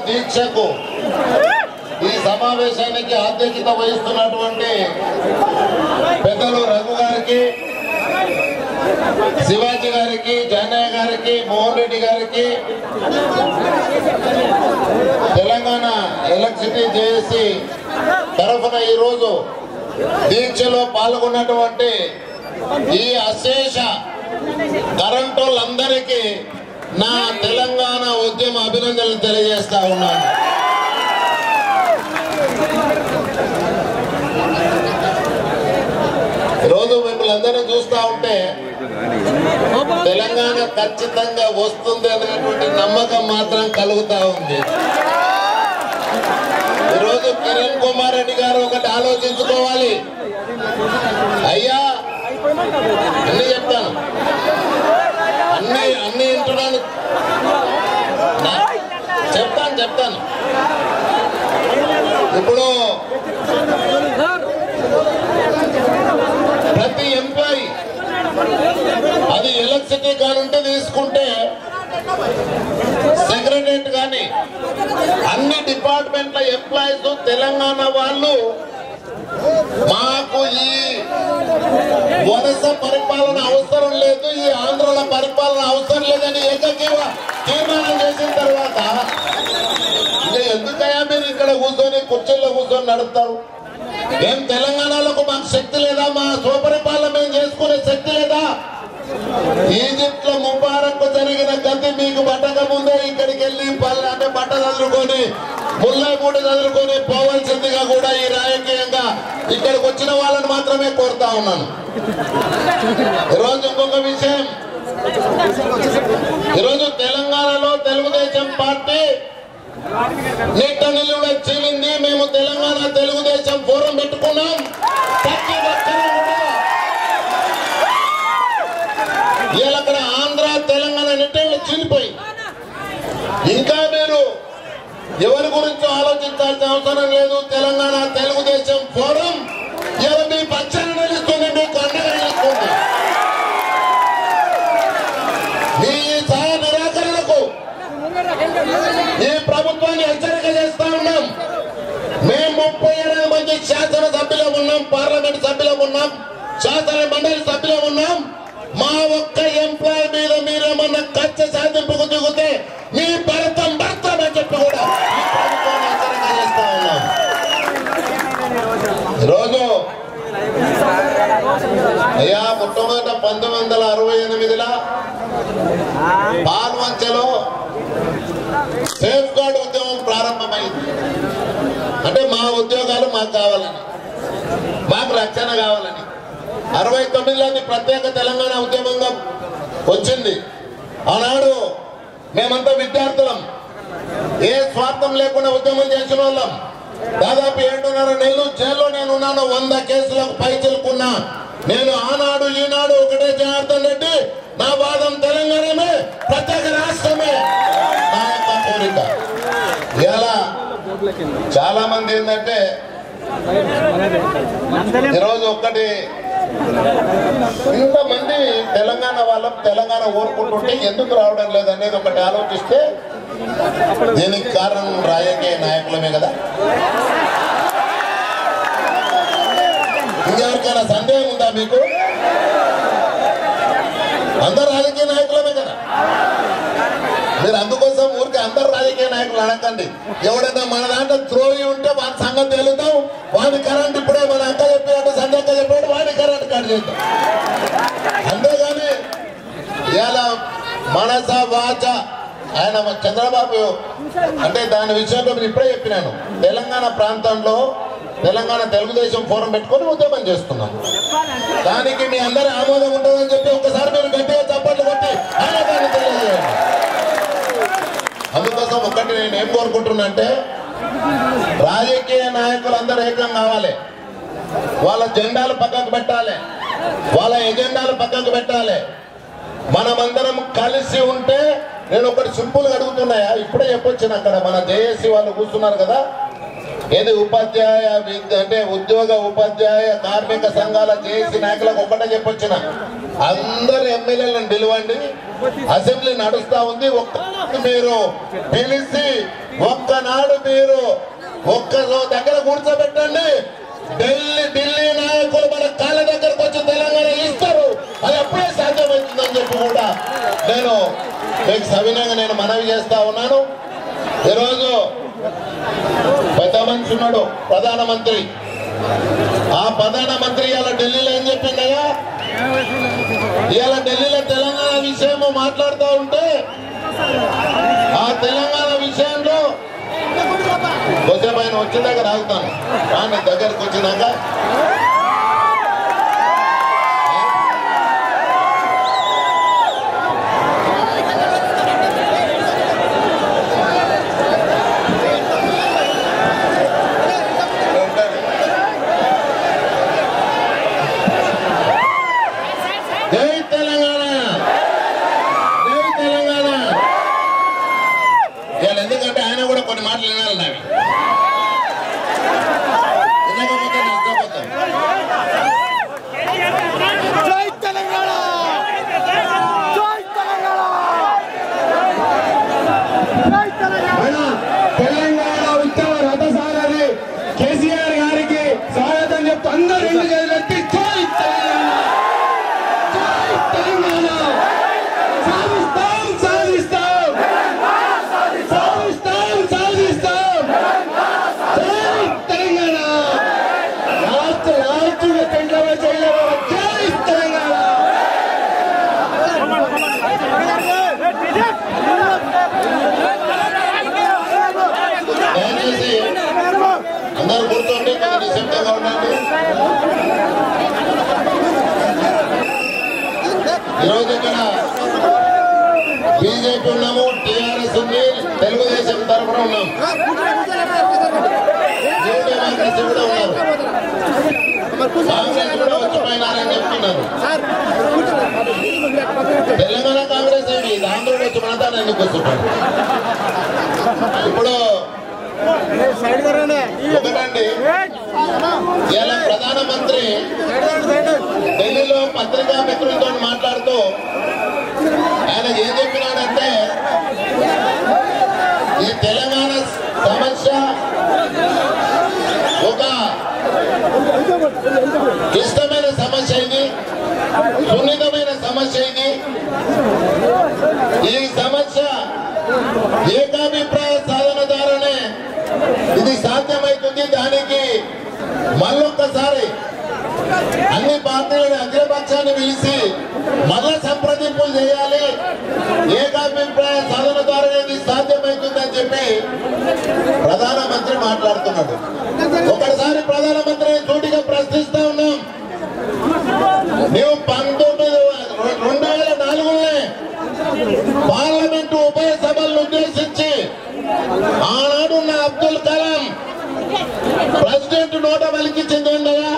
దీక్షకు ఈ సమావేశానికి అధ్యక్షత వహిస్తున్నటువంటి పెద్దలు రఘు గారికి, శివాజీ గారికి, జనయ్య గారికి, మోహన్ రెడ్డి గారికి, తెలంగాణ ఎలక్ట్రిసిటీ జేఏసీ తరఫున ఈరోజు దీక్షలో పాల్గొన్నటువంటి ఈ అశేష కరెంటోళ్ళందరికీ నా తెలంగాణ ఉద్యమ అభినందనలు తెలియజేస్తా ఉన్నాను. ఈరోజు మిమ్మల్ని అందరినీ చూస్తా ఉంటే తెలంగాణ ఖచ్చితంగా వస్తుంది అనేటువంటి నమ్మకం మాత్రం కలుగుతా ఉంది. ఈరోజు కిరణ్ కుమార్ రెడ్డి గారు ఒకటి ఆలోచించుకోవాలి. అయ్యా అన్ని చెప్తాను, అన్ని వింటున్నాను, చెప్తాను. ఇప్పుడు ప్రతి ఎంప్లాయీ అది ఎలక్ట్రిసిటీ కానుంటే తీసుకుంటే సెక్రటరియట్ కానీ అన్ని డిపార్ట్మెంట్ల ఎంప్లాయీస్ తెలంగాణ వాళ్ళు మాకు ఈ వలస పరిపాలన అవసరం లేదు, ఈ ఆంధ్రుల పరిపాలన అవసరం లేదని ఏకగ్రీవ తీర్మానం చేసిన తర్వాత ఎందుకయ్యా మీరు ఇక్కడ కూర్చొని కుర్చీల్లో కూర్చొని నడుపుతారు? ఏం తెలంగాణలకు మాకు శక్తి లేదా? మా స్వపరిపాలన మేము చేసుకునే శక్తి లేదా? ఈజిప్ట్ లో ముబారక్ జరిగిన గతి మీకు పట్టక ముందే ఇక్కడికి వెళ్ళి అంటే బట్ట చదువుకొని ముల్లాపూట చదువుకొని పోవాల్సిందిగా కూడా ఈ రాజకీయంగా ఇక్కడికి వచ్చిన వాళ్ళని మాత్రమే కోరుతా ఉన్నాను. ఈరోజు ఇంకొక విషయం, ఈరోజు తెలంగాణలో తెలుగుదేశం పార్టీ నిట్ట నిలువున చీలింది. మేము తెలంగాణ తెలుగుదేశం ఫోరం పెట్టుకున్నాం. ప్రతి ఒక్కరూ కూడా ఇలా అక్కడ ఆంధ్ర తెలంగాణ నిట్టలు చీలిపోయింది. ఇంకా మీరు ఎవరి గురించి ఆలోచించాల్సిన అవసరం లేదు. తెలంగాణ తెలుగుదేశం ఫోరం ఎవరు మీ పక్షాన నిలుస్తుంది, మీకు అండగా నిలుస్తుంది. మీ సహాయ నిరాకరణకు ఈ ప్రభుత్వాన్ని హెచ్చరిక చేస్తా ఉన్నాం. మేము 38 మంది శాసనసభ్యులు ఉన్నాం, పార్లమెంట్ సభ్యులు ఉన్నాం, శాసన మండలి సభ్యులు ఉన్నాం. మా ఒక్క ఎంప్లాయీ మీద మీరేమన్నా కచ్చ సాధింపుకు దిగితే మీ భరతం అని చెప్పి కూడా ఈ ప్రభుత్వాన్ని హెచ్చరిక చేస్తా ఉన్నాం. ఈరోజు అయ్యా మొట్టమొదట 1968లో పాల్వంచలో సేఫ్ గార్డ్ ఉద్యమం ప్రారంభమైంది. అంటే మా ఉద్యోగాలు మాకు కావాలని, మాకు రక్షణ కావాలని. 69లో ప్రత్యేక తెలంగాణ ఉద్యమంగా వచ్చింది. ఆనాడు మేమంతా విద్యార్థులం, ఏ స్వార్థం లేకుండా ఉద్యమం చేసిన వాళ్ళం. దాదాపు 7.5 నెలలు జైల్లో నేను ఉన్నాను. 100 కేసులకు పై చెల్లుకున్నా. నేను ఆనాడు ఈనాడు ఒకటే జనార్దన్ రెడ్డి, నా వాదం తెలంగాణమే, ప్రత్యేక రాష్ట్రమే నా యొక్క కోరిక. ఇలా చాలా మంది ఏంటంటే ఈరోజు ఒక్కటి ఇంతమంది తెలంగాణ వాళ్ళం తెలంగాణ ఓరుకుంటుంటే ఎందుకు రావడం లేదు అనేది ఒకటి ఆలోచిస్తే దీనికి కారణం రాజకీయ నాయకులమే కదా. ఇంకెవరికైనా సందేహం ఉందా మీకు? అందరు రాజకీయ నాయకులమే కదా. మీరు అందుకోసం ఊరికి అందరు రాజకీయ నాయకులు అనకండి. ఎవడైనా మన దాంట్లో ద్రోహి ఉంటే వాడి సంగతి తెలుద్దాం. వాడి కరెంట్ ఇప్పుడే మన అక్క చెప్పినట్టు సంధ్యక్క చెప్పాడు, వాడి కరెంట్ కట్ చేద్దాం. అంతేగాని ఇలా మనస వాచ ఆయన చంద్రబాబు అంటే దాని విషయంలో నేను ఇప్పుడే చెప్పినాను. తెలంగాణ ప్రాంతంలో తెలంగాణ తెలుగుదేశం ఫోరం పెట్టుకొని ఉద్యమం చేస్తున్నాం. దానికి మీ అందరి ఆమోదం ఉంటుందని చెప్పి ఒక్కసారి మీరు గట్టిగా చప్పట్లు కొట్టి ఆయన దాన్ని తెలియజేయండి. అందుకోసం ఒక్కటి నేను ఏం కోరుకుంటున్నా అంటే రాజకీయ నాయకులు అందరూ ఏకం కావాలి. వాళ్ళ జెండాలు పక్కకు పెట్టాలి, వాళ్ళ ఎజెండాలు పక్కకు పెట్టాలి. మనమందరం కలిసి ఉంటే నేను ఒకటి సింపుల్ గా అడుగుతున్నాయా, ఇప్పుడే చెప్పొచ్చిన అక్కడ మన జేఏసీ వాళ్ళు కూర్చున్నారు కదా, ఏది ఉపాధ్యాయ అంటే ఉద్యోగ ఉపాధ్యాయ కార్మిక సంఘాల జేఏసీ నాయకులకు ఒకటే చెప్పొచ్చిన, అందరు ఎమ్మెల్యేలను పిలవండి, అసెంబ్లీ నడుస్తా ఉంది, మీరు పిలిచి ఒక్కనాడు మీరు ఒక్క దగ్గర కూర్చోబెట్టండి. ఢిల్లీ నాయకులు మన కాళ్ళ దగ్గరకు వచ్చి తెలంగాణ ఇస్తారు, అది అప్పుడే సాధ్యమవుతుందని చెప్పి కూడా నేను మీకు సవినయంగా మనవి చేస్తా ఉన్నాను. ఈరోజు పెద్ద మనిషి ఉన్నాడు ప్రధానమంత్రి, ఆ ప్రధానమంత్రి ఇవాళ ఢిల్లీలో ఏం చెప్పిండగా, ఇవాళ ఢిల్లీలో తెలంగాణ విషయము మాట్లాడుతూ ఉంటే ఆ తెలంగాణ విషయంలో కొద్దిసేపు ఆయన వచ్చినాక రాగుతాను, ఆయన దగ్గరకు వచ్చినాక ఎందుకంటే ఆయన కూడా కొన్ని మాటలు వినాలి నావి, వినకపోతే నష్టపోతాం. తెలంగాణ ఉత్సవ రథసారథి కేసీఆర్ గారికి స్వాగతం చెప్తూ అందరూ ఎందుకు ఎదురెత్తి జై తెలంగాణ, సాధిస్తాం సాధిస్తాం సాధిస్తాం సాధిస్తాం, జై తెలంగాణ, లాస్ట్ పెండ్లవ జైలవ, జై తెలంగాణ. అందరూ కూర్చోండి, నిశ్శబ్దంగా ఉండండి. ఈరోజు ఇక్కడ బీజేపీ ఉన్నాము, టీఆర్ఎస్ ఉంది, తెలుగుదేశం తరఫున ఉన్నాం, న్యూ డెమోక్రసీ కూడా ఉన్నారు, కాంగ్రెస్ కూడా వచ్చిపోయినారని చెప్తున్నారు. తెలంగాణ కాంగ్రెస్ ఏమి ఆంధ్రుడు వచ్చి మనతాను ఎందుకు వస్తుంటారు? ఇప్పుడు ఒకటండి, ఇలా ప్రధానమంత్రి ఢిల్లీలో పత్రికా మిత్రులతో మాట్లాడుతూ ఆయన ఏం చెప్పినాడంటే, ఈ తెలంగాణ సమస్య ఒక క్లిష్టమైన సమస్య, ఇది సున్నితమైన సమస్య, ఈ సమస్య ఏకాభిప్రాయ సాధన ద్వారానే ఇది సాధ్యమవుతుంది. దానికి మళ్ళొక్కసారి అన్ని పార్టీలను అగ్రపక్షాన్ని పిలిచి మళ్ళా సంప్రదింపులు చేయాలి, ఏకాభిప్రాయ సాధన ద్వారా ఇది సాధ్యమవుతుందని చెప్పి ప్రధానమంత్రి మాట్లాడుతున్నాడు. ఒకసారి ప్రధానమంత్రిని సూటిగా ప్రశ్నిస్తా ఉన్నాం, నువ్వు 2004లోనే పార్లమెంటు ఉభయ సభలను ఉద్దేశించి ఆనాడున్న అబ్దుల్ కలాం ప్రెసిడెంట్ నోట పలికించింది ఏంటగా,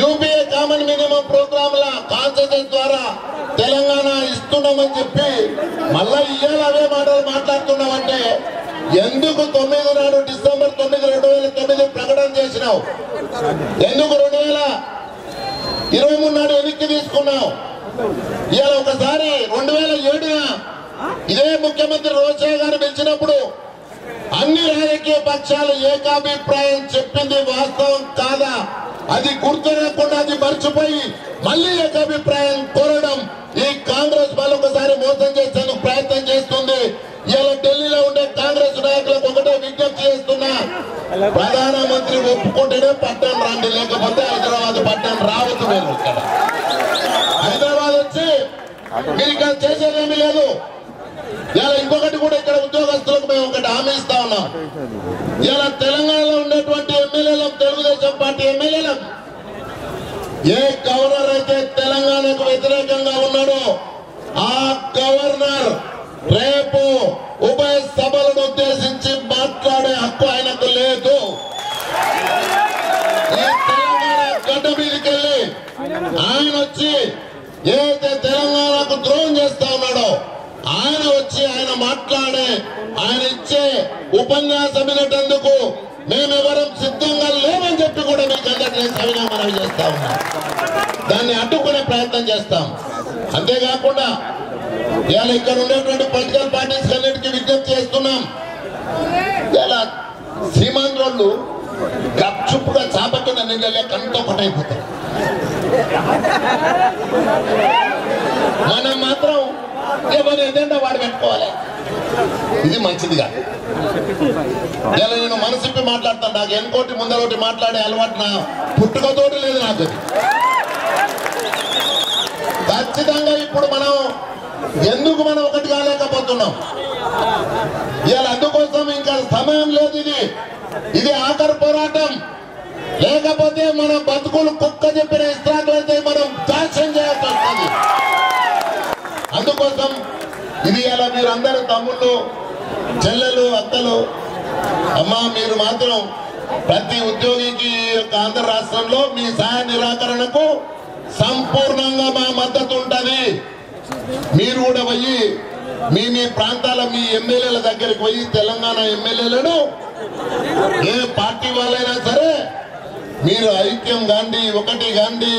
యూపీఏ కామన్ మినిమం ప్రోగ్రాంల కాన్సెషన్ ద్వారా తెలంగాణ ఇస్తున్నామని చెప్పి మళ్ళా ఇయ్యాల అవే మాటలు మాట్లాడుతున్నావంటే ఎందుకు 9 నాడు డిసెంబర్ 9, 2009 ప్రకటన చేసినావు? ఎందుకు 2023 నాడు వెనక్కి తీసుకున్నావు? ఇవాళ ఒకసారి 2007 ఇదే ముఖ్యమంత్రి రోజా గారు పిలిచినప్పుడు అన్ని రాజకీయ పక్షాలు ఏకాభిప్రాయం చెప్పింది వాస్తవం కాదా, అది గుర్తురాకుండా అది మర్చిపోయి మళ్ళీ ఏకాభిప్రాయం కోరడం ఈ కాంగ్రెస్ మరొకసారి మోసం చేసేందుకు ప్రయత్నం చేస్తుంది. ఇవాళ ఢిల్లీలో ఉండే కాంగ్రెస్ నాయకులకు ఒకటే విజ్ఞప్తి చేస్తున్నా, ప్రధానమంత్రి ఒప్పుకుంటేనే పట్టణం రండి, లేకపోతే హైదరాబాద్ పట్టణం రావద్దు. మీరు ఇక్కడ హైదరాబాద్ వచ్చి మీరు ఇక్కడ చేసేదేమీ లేదు. ఇలా ఇంకొకటి కూడా ఇక్కడ ఉద్యోగస్తులకు మేము ఒకటి హామీ ఇస్తా ఉన్నాం. ఇలా తెలంగాణలో ఉండేటువంటి ఎమ్మెల్యేలు, తెలుగుదేశం పార్టీ ఎమ్మెల్యేలు, ఏ గవర్నర్ అయితే తెలంగాణకు వ్యతిరేకంగా ఉన్నాడో ఆ గవర్నర్ రేపు ఉభయ సభలను ఉద్దేశించి మాట్లాడే హక్కు ఆయనకు లేదు. ఈ తెలంగాణ గడ్డ మీదకి వెళ్ళి ఆయన వచ్చి ఏదైతే తెలంగాణకు ద్రోహం చేస్తా ఉన్నాడో ఆయన వచ్చి ఆయన మాట్లాడే కానీ ఆయన ఇచ్చే ఉపన్యాసం వినేటందుకు మేమెవరం సిద్ధంగా లేమని చెప్పి కూడా మీకు అందరికీ సవినయంగా మనవి చేస్తా ఉన్నాం. దాన్ని అడ్డుకునే ప్రయత్నం చేస్తాం. అంతేకాకుండా ఇవాళ ఇక్కడ ఉండేటువంటి పొలిటికల్ పార్టీస్ అన్నిటికీ విజ్ఞప్తి చేస్తున్నాం. ఇలా సీమాంధ్రోళ్ళు గప్చుప్పుగా చాపకిన నీళ్ళ కంటో ఒకటైపోతారు. మనం మాత్రం ఎవరు ఏదంటే వాడు పెట్టుకోవాలి. ఇది మంచిది కాదు. ఇలా నేను మనసిప్పి మాట్లాడతాను. నాకు ఎన్కోటి ముందరొకటి మాట్లాడే అలవాటు నా పుట్టుకతోటి లేదు నాకు. ఖచ్చితంగా ఇప్పుడు మనం ఎందుకు ఒకటి కాలేకపోతున్నాం? ఇవాళ అందుకోసం ఇంకా సమయం లేదు. ఇది ఆఖరి పోరాటం. లేకపోతే మన బతుకులు కుక్క చెప్పిన ఇస్త్రాకులైతే మనం దాస్యం చేయాల్సి వస్తుంది. అందుకోసం ఇది ఇలా మీరు అందరూ తమ్ముళ్ళు, చెల్లెలు, అక్కలు, అమ్మ, మీరు మాత్రం ప్రతి ఉద్యోగికి ఆంధ్ర రాష్ట్రంలో మీ సహాయ నిరాకరణకు సంపూర్ణంగా మా మద్దతు ఉంటుంది. మీరు కూడా పోయి మీ ప్రాంతాల మీ ఎమ్మెల్యేల దగ్గరికి పోయి తెలంగాణ ఎమ్మెల్యేలను ఏ పార్టీ వాళ్ళైనా సరే మీరు ఐక్యం గాంధీ ఒకటి గాంధీ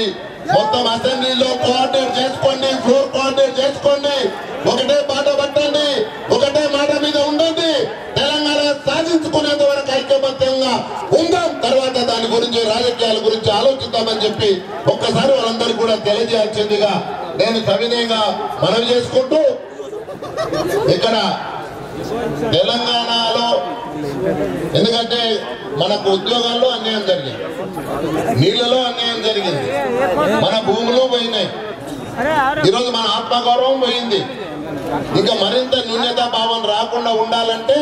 మొత్తం అసెంబ్లీలో కోఆర్డినేట్ చేసుకోండి, ఫ్లోర్ కోఆర్డినేట్ చేసుకోండి, ఒకటే మాట పట్టండి, ఒకటే మాట మీద ఉండండి. తెలంగాణ సాధించుకునేంత వరకు ఐక్యమత్యంగా ఉందాం. తర్వాత దాని గురించి రాజకీయాల గురించి ఆలోచిద్దామని చెప్పి ఒక్కసారి వాళ్ళందరికీ కూడా తెలియజేయాల్సిందిగా నేను సవినయంగా మనవి చేసుకుంటూ, ఇక్కడ తెలంగాణలో ఎందుకంటే మనకు ఉద్యోగాల్లో అన్యాయం జరిగింది, నీళ్లలో అన్యాయం జరిగింది, మన భూములు పోయినాయి, ఈరోజు మన ఆత్మగౌరవం పోయింది. ఇంకా మరింత న్యూనత భావం రాకుండా ఉండాలంటే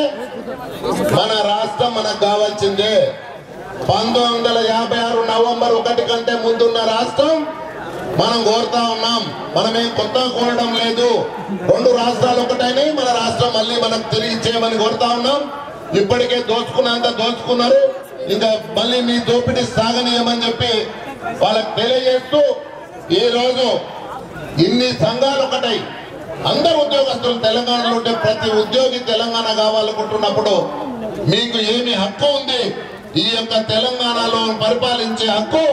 మన రాష్ట్రం మనకు కావాల్సిందే. 1956 నవంబర్ 1 కంటే ముందున్న రాష్ట్రం మనం కోరుతా ఉన్నాం. మనమేం కొత్త కోరడం లేదు. 2 రాష్ట్రాలు ఒకటైనాయి. మన రాష్ట్రం మళ్ళీ మనకు తిరిగి ఇచ్చేయమని కోరుతా ఉన్నాం. ఇప్పటికే దోచుకున్నంత దోచుకున్నారు, ఇంకా మళ్ళీ మీ దోపిడీ సాగనీయమని చెప్పి వాళ్ళకి తెలియజేస్తూ, ఈ రోజు ఇన్ని సంఘాలు ఒకటై అందరు ఉద్యోగస్తులు తెలంగాణలో ఉంటే ప్రతి ఉద్యోగి తెలంగాణ కావాలనుకుంటున్నప్పుడు మీకు ఏమి హక్కు ఉంది? ఈ యొక్క తెలంగాణలో పరిపాలించే హక్కు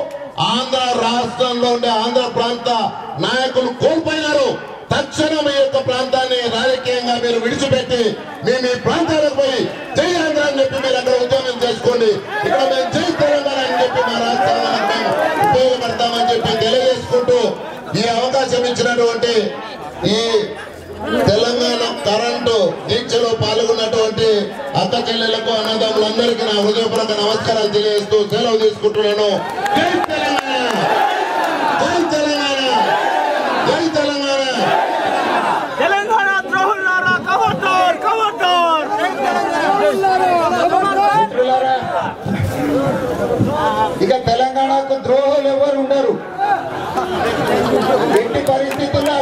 ఆంధ్ర రాష్ట్రంలో ఉండే ఆంధ్ర ప్రాంత నాయకులు కోల్పోయినారు. తక్షణం ఈ యొక్క ప్రాంతాన్ని రాజకీయంగా మీరు విడిచిపెట్టి మీ ప్రాంతాలకు పోయి జై ఆంధ్ర అని చెప్పి మీరు అక్కడ ఉద్యోగం చేసుకోండి. ఇక్కడ మేము జై తెలంగాణ అని చెప్పి మా రాష్ట్రానికి మేము ఉపయోగపడతామని చెప్పి తెలియజేసుకుంటూ, ఈ అవకాశం ఇచ్చినటువంటి ఈ తెలంగాణ కరెంటు దీక్షలో పాల్గొన్నటువంటి అక్క చెల్లెలకు, అన్నదమ్ములందరికీ నా హృదయపూర్వక నమస్కారాలు తెలియజేస్తూ సెలవు తీసుకుంటున్నాను. జై తెలంగాణ, జై తెలంగాణ, జై తెలంగాణ. తెలంగాణ ద్రోహులారా ఖబర్దార్, ఖబర్దార్. ఇక తెలంగాణకు ద్రోహులు ఎవరు ఉండరు. ఎట్టి పరిస్థితుల్లో